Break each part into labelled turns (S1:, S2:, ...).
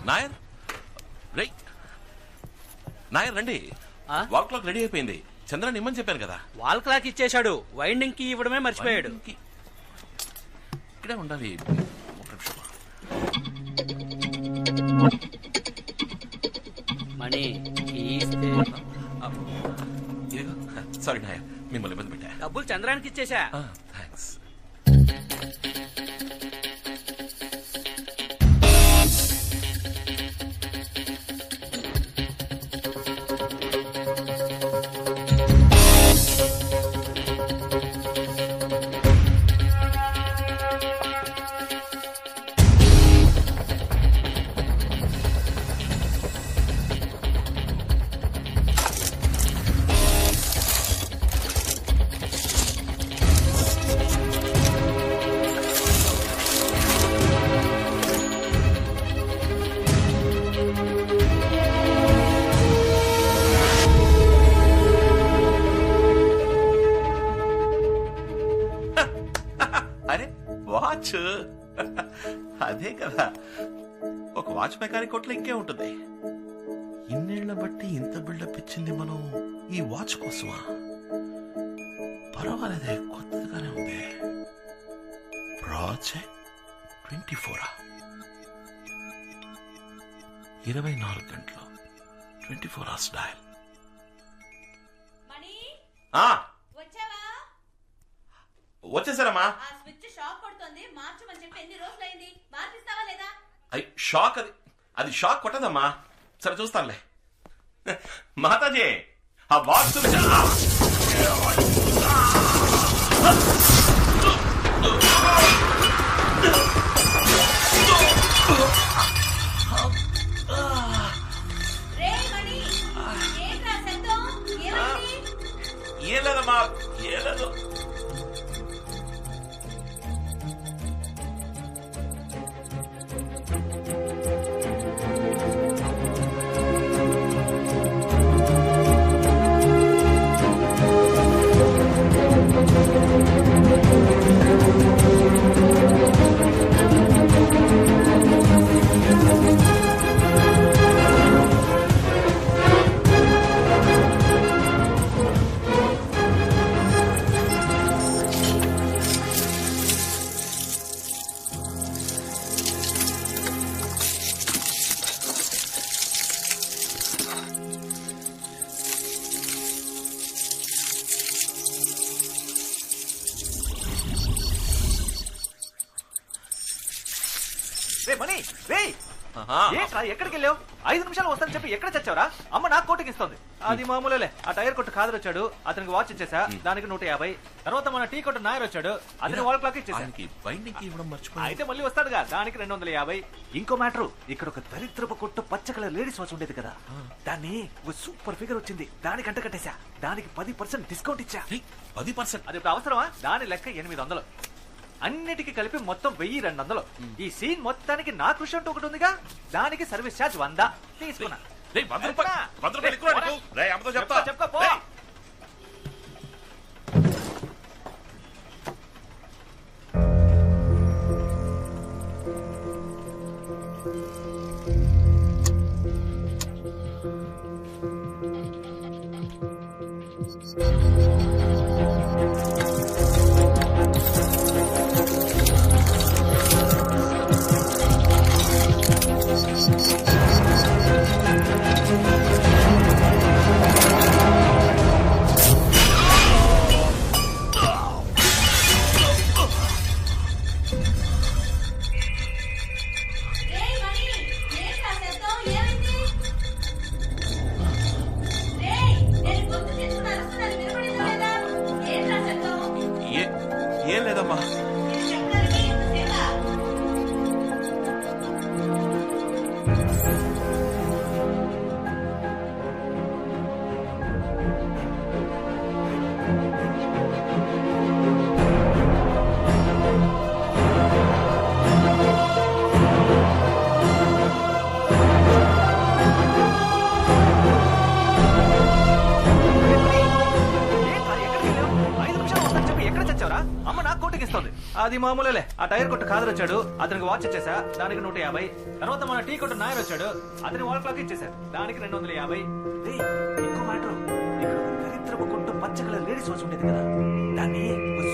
S1: నాయర్ నాయర్ రండి. Wall clock ready అయిపోయింది. చంద్రని ఇమ్మని చెప్పాను కదా.
S2: వాల్ క్లాక్ ఇచ్చేశాడు, వైండింగ్ కి ఇవ్వడమే మర్చిపోయాడు.
S1: ఇక్కడే ఉండాలి.
S2: మనీ
S1: సారీ నాయర్, మిమ్మల్ని ఇబ్బంది పెట్టా.
S2: డబ్బులు చంద్రానికి ఇచ్చేశా.
S1: థ్యాంక్స్. వాచ్ అదే కదా, ఒక వాచ్ మెకానిక్ కొట్లో ఇంకే ఉంటుంది. ఇన్నేళ్ల బట్టి ఇంత బిల్డప్ ఇచ్చింది మనం ఈ వాచ్ కోసమా? పర్వాలేదే, కొత్తగానే ఉంది. ప్రాజెక్ట్ 24 24 గంటలు 24 hours డయల్. వచ్చేసారమ్మా. షాక్ అది షాక్ కొట్టదమ్మా. సరే చూస్తానులే. మాతాజీ ఆ బాక్స్ ఏం లేదమ్మా, ఏం లేదు.
S3: ఎక్కడికి వెళ్ళావు? 5 నిమిషాలు వస్తానని చెప్పి ఎక్కడ చచ్చావరా? అమ్మ నాకు కోటికి ఇస్తుంది. అది మామూలే. ఆ టైర్ కొట్టు ఖాదర్ వచ్చాడు, అతనికి వాచ్ ఇచ్చేసా, దానికి 150. తర్వాత మన టీ కొట్టు నాయర్ వచ్చాడు, అతని వాల్ క్లాక్ ఇచ్చేసా. అయితే మళ్ళీ వస్తాడుగా, దానికి 250. ఇంకో మ్యాటర్, ఇక్కడ ఒక దరిద్రపు కొట్టు పచ్చ కలర్ లేడీస్ వాచ్ ఉండేది కదా, దాన్ని ఒక సూపర్ ఫిగర్ వచ్చింది, దానికి అంట కట్టేశా. దానికి 10% డిస్కౌంట్ ఇచ్చా.
S1: 10%?
S3: అది ఇప్పుడు అవసరమా? దాని లెక్క 800. అన్నిటికి కలిపి మొత్తం 1200. ఈ సీన్ మొత్తానికి నా కృషి అంటూ ఒకటి ఉందిగా, దానికి సర్వీస్ ఛార్జ్ 100 తీసుకున్నా. చెప్తా.
S1: ఏం లేదమ్మా.
S3: ఇస్తుంది. అది మామూలులే. ఆ టైర్ కొట్టు ఖాదర్ వచ్చాడు, అతనికి వాచ్ ఇచ్చేసా, దానికి 150. తర్వాత మన టీ కొట్టు నాయర్ వచ్చాడు, అతని వాల్ క్లాక్ ఇచ్చేసారు, దానికి 250. ఇంకో మ్యాటర్, ఇక్కడ దరిద్రపు కొట్టు పచ్చ కలర్ లేడీస్ వాచ్ ఉండేది కదా, దాన్ని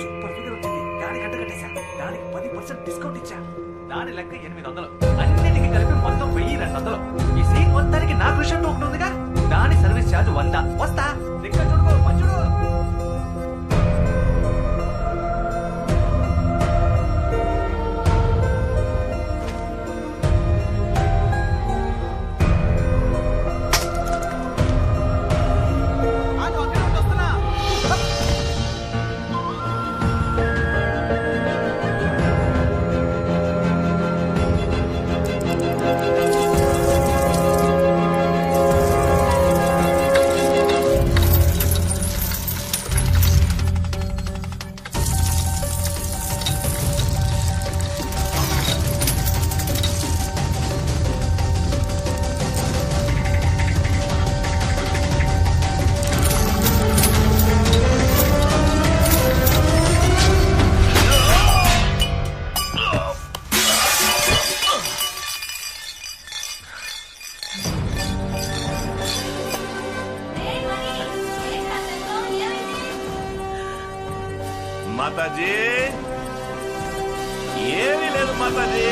S3: సూపర్ ఫిగర్ వచ్చింది, దానికి అడ్డకట్టేశా, దానికి 10% డిస్కౌంట్ ఇచ్చా, దాని లెక్క 800. అన్నిటికీ కలిపి మొత్తం 1200. ఈ సీన్ మొత్తానికి నాకు విషయం ఒకటి ఉందిగా, దాని సర్వీస్ ఛార్జ్ 100. వస్తా దిక్క చూడుకో మంచుడు.
S1: మాతాజీ ఏమీ లేదు మాతాజీ.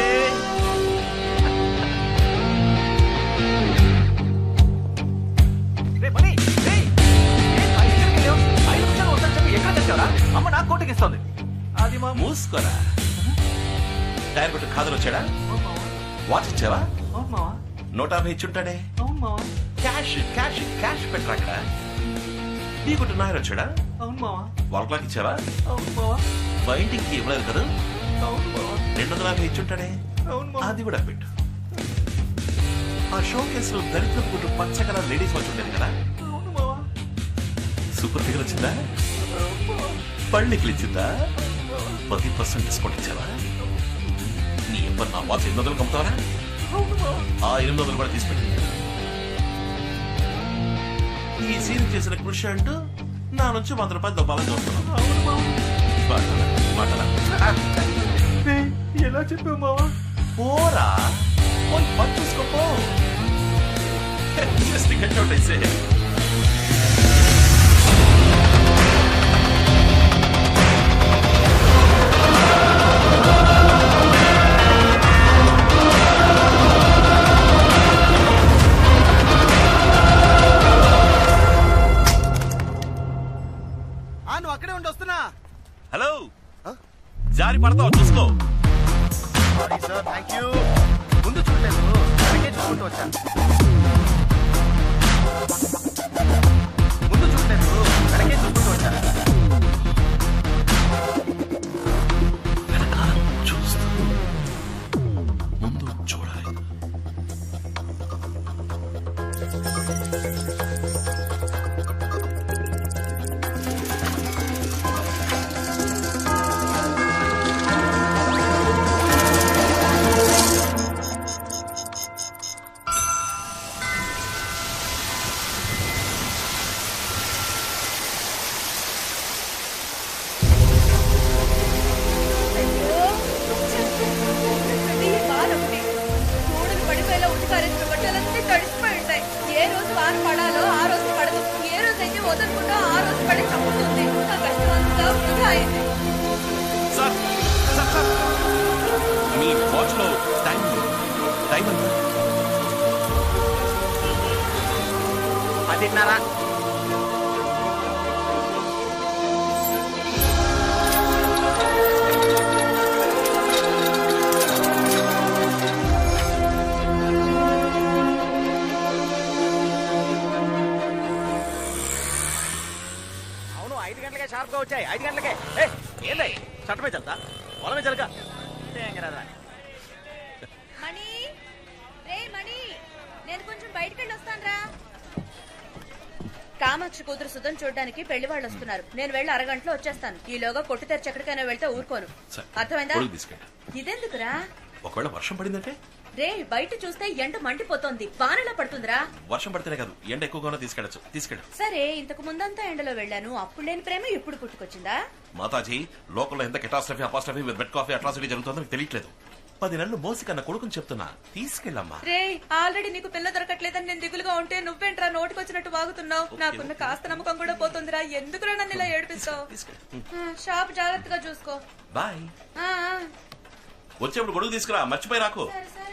S3: అమ్మ నాకు కోటికి ఇస్తుంది. అది మా
S1: మూసుకోరా. టైర్ కొట్టు ఖాదర్ వచ్చాడా? వాచ్ ఇచ్చావా? 150 ఇచ్చుంటాడే. క్యాష్ క్యాష్ క్యాష్ పెట్టరా అక్కడ. నీ కొట్టు నాయర్ వచ్చాడా? వాల్ క్లాక్ ఇచ్చావా? బైండింగ్ కి ఇవ్వలేదు కదా. 250 ఇచ్చుంటాడే. అది కూడా పెట్టు. ఆ షో కేసులో దరిద్రపు కొట్టు పచ్చ కలర్ లేడీస్ వాచ్ ఉండేది కదా, సూపర్ ఫిగర్ వచ్చిందా? పళ్ళికి ఇచ్చిందా? 10% డిస్కౌంట్ ఇచ్చావా? నీ ఎవ్వరు నా వాచ్ 800 కమ్ముతావా? ఆ 800 కూడా తీసుకెళ్ళి ఈ సీన్ చేసిన కృషి అంటూ నా నుంచి 100 రూపాయలు దొబ్బాలని చూస్తున్నాను.
S3: ఎలా చెప్పావు మావా?
S1: పోరా పోయి పని చూసుకోపో. జస్ట్ గెట్ అవుట్ అయితే.
S4: నువ్వు అక్కడే ఉండి వస్తున్నా.
S1: హలో, జారి పడతావు చూసుకో.
S4: Sorry sir, thank you. ముందు చూడలేదు, వెనకే చూసుకుంటూ వచ్చా. ముందు చూడలేదు, వెనకే చూసుకుంటూ వచ్చా.
S1: చూస్తూ ముందు చూడాలి. మీ వాచ్ లో టైం టైం ఎంత?
S4: 10:30. అవును, 5 గంటలకే షార్ప్ గా వచ్చాయి. 5 గంటలకే. ఏంది చట్టమే చల్తా, పొలమే చలక.
S5: మణి, రే మణి, నేను కొంచెం బయటికి వెళ్ళి వస్తానురా. కామాక్షి కూతురు సుధం చూడడానికి పెళ్లి వాళ్ళు వస్తున్నారు. నేను వెళ్ళి అరగంటలో వచ్చేస్తాను. ఈలోగా కొట్టు తెరిచి ఎక్కడికైనా వెళ్తే ఊరుకోను. అర్థమైందా?
S1: తీసుకెళ్ళి.
S5: ఇదెందుకురా?
S1: ఒకవేళ వర్షం పడిందంటే
S5: రే బయట చూస్తే ఎండ మండిపోతోంది, వానలా పడుతుందిరా.
S1: వర్షం పడితేనే కాదు, ఎండ ఎక్కువగానే తీసుకెళ్ళు.
S5: సరే, ఇంతకు ముందంతా ఎండలో వెళ్ళాను, అప్పుడు లేని ప్రేమ ఇప్పుడు పుట్టుకొచ్చిందా?
S1: మాతాజీ, లోకల్లో ఎంత catastrophe apostrophe with bed coffee atrocity జరుగుతుందో మీకు తెలియట్లేదు. 10 నెలలు మోసి కన్నా కొడుకుని చెప్తున్నా, తీసుకెళ్ళమ్మా.
S5: రే, ఆల్రెడీ నీకు పిల్ల దొరకట్లేదని నేను దిగులుగా ఉంటే నువ్వేంట్రా నోటికొచ్చినట్టు వాగుతున్నావు? నాకున్న కాస్త నమ్మకం కూడా పోతుందిరా. ఎందుకురా నన్ను ఇలా ఏడిపిస్తావు? షాప్ జాగ్రత్తగా చూసుకో.
S1: బాయ్.
S5: ఆ, ఆ.
S1: వచ్చేప్పుడు గొడుగు తీసుకురా, మర్చిపోయి రాకు.
S5: సరే సరే.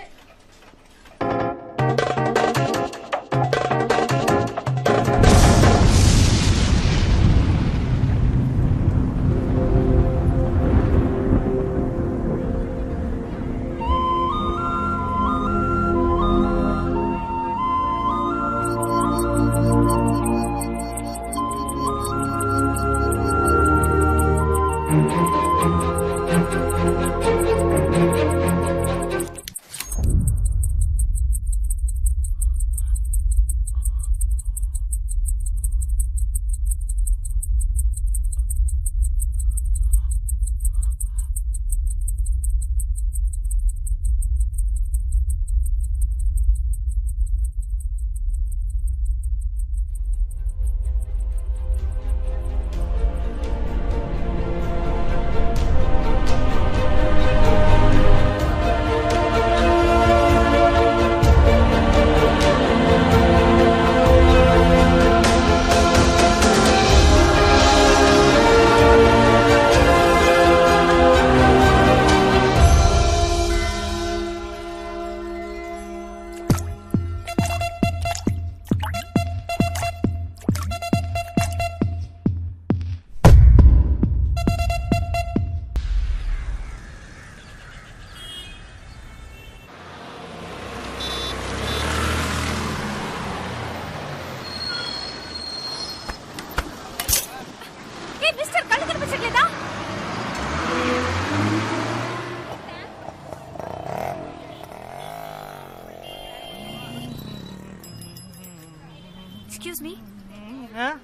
S6: ఎక్స్క్యూజ్ మీ,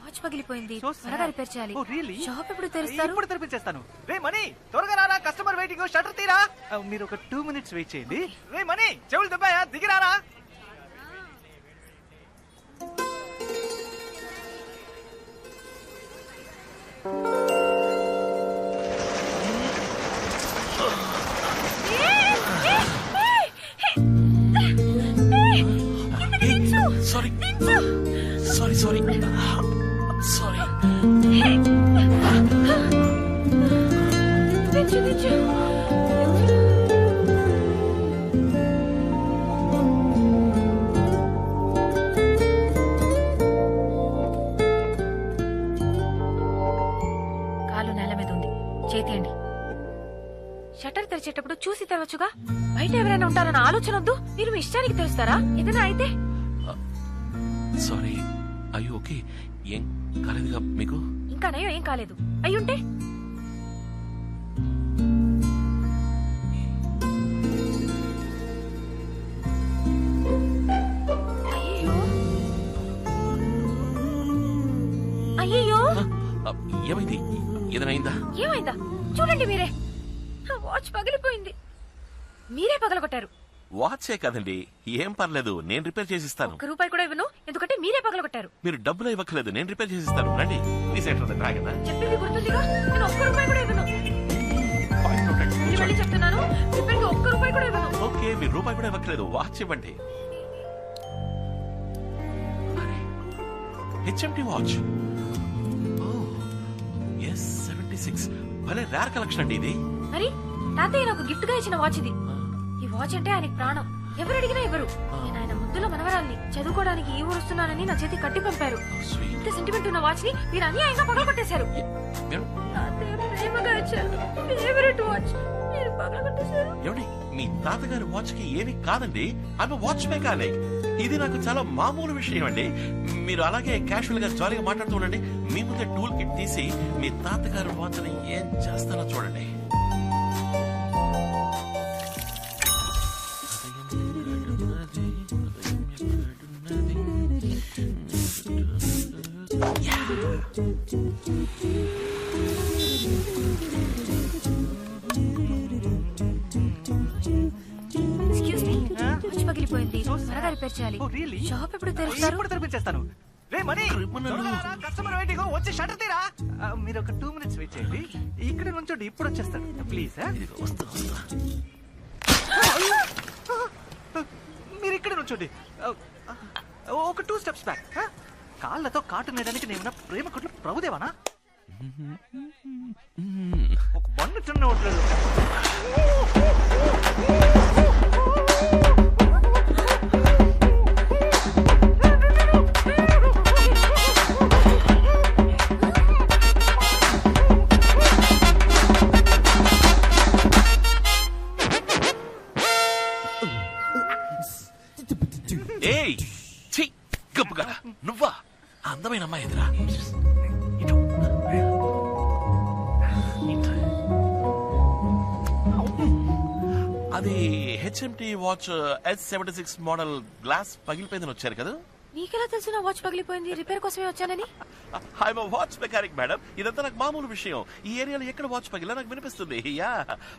S6: వాచ్ పగిలిపోయింది,
S3: So
S6: త్వరగా
S3: sad.
S6: రిపేర్ చేయాలి.
S3: Oh, really?
S6: షాప్ ఎప్పుడు తెరుస్తారు?
S3: ఇప్పుడు తెరిపించేస్తాను. రే మనీ, త్వరగా రారా, కస్టమర్ వెయిటింగ్, షట్టర్ తీరా. మీరు ఒక 2 minutes వెయిట్ చేయండి. రే మనీ, చెవులు దెబ్బాయా, దిగిరారా.
S1: Sorry sorry sorry sorry.
S6: కాలు నేల మీద ఉంది, చేతియండి. షట్టర్ తెరిచేటప్పుడు చూసి తెరవచ్చుగా, బయట ఎవరైనా ఉంటారన్న ఆలోచన వద్దు. మీరు మీ ఇష్టానికి తెరుస్తారా? ఏదైనా అయితే?
S1: సారీ. అయ్యో ఓకే, ఏం కాలేదుగా మీకు?
S6: ఇంకా నయం, ఏం కాలేదు. అయ్యుంటే అయ్యో,
S1: ఏమైంది? ఏదైనా
S6: ఏమైందా? చూడండి మీరే, వాచ్ పగిలిపోయింది. మీరే పగలగొట్టారు.
S1: వాచే కదండి, ఏం పర్లేదు, నేను రిపేర్ చేసిస్తాను.
S6: ₹1 కూడా ఇవ్వను, ఎందుకంటే మీరే పగలగొట్టారు.
S1: మీరు డబ్బులు ఇవ్వట్లేదు, నేను రిపేర్ చేసిస్తాను. రండి, ప్లీజ్ ఎంటర్ డ్రాగన్.
S6: చెప్పింది గుర్తుందిగా, నేను ₹1 కూడా ఇవ్వను. మళ్ళీ మళ్ళీ చెప్తున్నాను, రిపేర్కి ₹1 కూడా ఇవ్వను.
S1: ఓకే, మీరు రూపాయి కూడా ఇవ్వట్లేదు, వాచ్ ఇవ్వండి. HMT watch. ఎస్ 76, భలే రేర్ కలెక్షన్ అండి ఇది.
S6: మరి తాతయ్య నాకు గిఫ్ట్ గా ఇచ్చిన వాచ్ ఇది. ఈ వాచ్ అంటే ఆయనకి ప్రాణం, ఎవరు అడిగినా ఇవ్వరు. నేను ఆయన ముద్దుల మనవరాల్ని, చదువుకోవడానికి ఈ ఊరు వస్తున్నానని నా చేతి కట్టి పంపారు. ఇంత సెంటిమెంట్ ఉన్న వాచ్ ని మీరు అన్యాయంగా పగలగొట్టేశారు. తాతయ్య ప్రేమగా ఇచ్చారు ఫేవరెట్ వాచ్, మీరు పగలగొట్టేశారు.
S1: ఏమండి, మీ తాతగారి వాచ్ కి ఏమి కాదండి, ఆమె వాచ్ మెకానిక్. ఇది నాకు చాలా మామూలు విషయం అండి. మీరు అలాగే క్యాషువల్ గా జాలీగా మాట్లాడుతూ ఉండండి. మీ ముందే టూల్ కిట్ తీసి మీ తాతగారి వాచ్ ని ఏం చేస్తానో చూడండి.
S6: ఎక్స్క్యూజ్ మీ, త్వరగా రిపేర్ చేయాలి.
S3: Oh, really?
S6: షాప్ ఎప్పుడు తెరుస్తారు?
S3: ఇప్పుడు తెరిపించేస్తాను. రే మనీ, కస్టమర్ వెయిటింగ్, వచ్చి షట్టర్ తీరా. మీరు ఒక 2 minutes వెయిట్ చేయండి. ఇక్కడ నుంచోండి, ఇప్పుడు వచ్చేస్తాను ప్లీజ్. మీరు ఇక్కడ నుంచోండి. ఒక 2 steps బ్యాక్. కాళ్ళతో కాటు నేయడానికి నేను ప్రేమ కొట్లు ప్రభుదేవానా? ఒక బండి తిన్న ఉండలేదు.
S1: ఏయ్ ఛీ గబ్బుగా నువ్వా ఆ అందమైన అమ్మాయి ఎదురా అది HMT watch S76 model glass పగిలిపోయిందని వచ్చారు కదా.
S6: నీకెలా తెలుసు నా వాచ్ పగిలిపోయింది? రిపేర్ కోసమే వచ్చానని.
S1: ఐఎమ్ వాచ్ మెకానిక్ మేడం, ఇదంతా నాకు మామూలు విషయం. ఈ ఏరియాలో ఎక్కడ వాచ్ పగిలా నాకు వినిపిస్తుంది. Yeah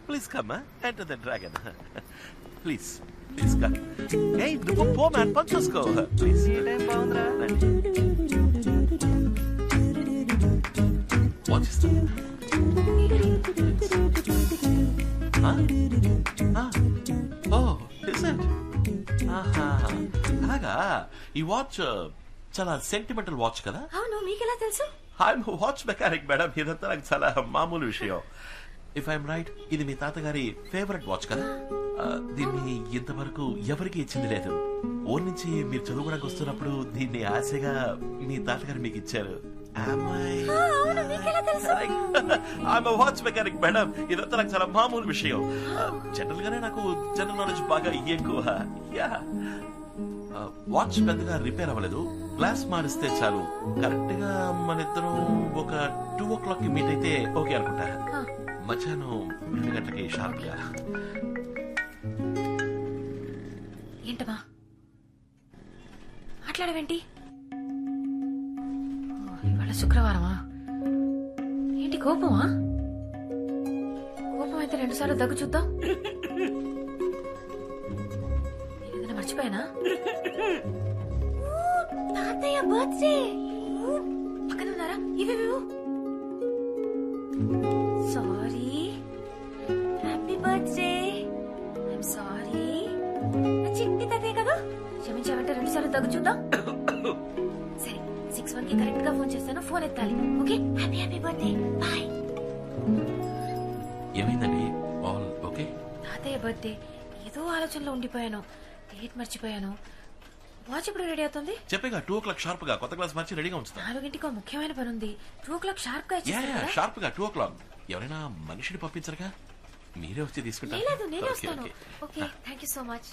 S1: please come enter the dragon please please come. ఏయ్ నువ్వు పో మ్యాన్, పని చూసుకో ప్లీజ్.
S3: ఈ టైం బాగుందిరా.
S1: వాచ్ ఇస్తాను. అలాగా ఈ వాచ్ చాలా సెంటిమెంటల్ వాచ్ కదా.
S6: అవును, మీకెలా తెలుసు?
S1: ఐఎమ్ వాచ్ మెకానిక్ మేడం, ఇదంతా నాకు చాలా మామూలు విషయం. ఇఫ్ ఐఎమ్ రైట్, ఇది మీ తాతగారి ఫేవరెట్ వాచ్ కదా. దీన్ని ఇంతవరకు ఎవరికి ఇచ్చింది లేదు. ఊరి నుంచి మీరు చదువుకోవడానికి వస్తున్నప్పుడు దీన్ని ఆశగా మీ తాతగారు మీకు ఇచ్చారు. వాచ్ మెకానిక్ మేడం, ఇదంతా నాకు చాలా మామూలు విషయం. జనరల్ గానే నాకు జనరల్ నాలెడ్జ్ బాగా ఎక్కువ. వాచ్ పెద్దగా రిపేర్ అవ్వలేదు, గ్లాస్ మారిస్తే చాలు. కరెక్ట్ గా మన ఇద్దరం ఒక 2 o'clock కి మీట్ అయితే ఓకే అనుకుంటా. మధ్యాహ్నం 2 గంటలకి షార్ప్ గా.
S6: ఏంటమ్మా మాట్లాడవేంటి? ఇవాళ శుక్రవారమా? ఏంటి కోపమా? కోపం అయితే 2 సార్లు దగ్గు చూద్దాం. ఏదైనా మర్చిపోయానా? తాతయ్య బర్త్డే పక్కన ఉన్నారా? ఇవి sorry, happy birthday. I'm sorry. చిట్టి తాతయ్య కదా, క్షమించామంటే 2 సార్లు దగ్గు చూద్దాం. సరే 6:1 కి కరెక్ట్ గా ఫోన్ చేస్తాను, ఫోన్ ఎత్తాలి. Okay, happy happy birthday, bye.
S1: ఏమైందండి? All okay?
S6: తాతయ్య బర్త్డే, ఏదో ఆలోచనలో ఉండిపోయాను, డేట్ మర్చిపోయాను. వాచ్ ఎప్పుడు రెడీ అవుతుంది?
S1: చెప్పేగా 2 o'clock షార్ప్ గా కొత్త క్లాస్ మార్చి రెడీగా ఉంచుతా.
S6: 4 ముఖ్యమైన పని ఉంది. 2 o'clock షార్ప్ గా
S1: షార్ప్ గా 2 o'clock. ఎవరైనా మనిషిని పంపించరుగా, మీరే వచ్చి తీసుకుంటారు.
S6: లేదు, నేనే
S1: ఓకే,
S6: వస్తాను.
S1: Okay.
S6: Okay, thank you so much.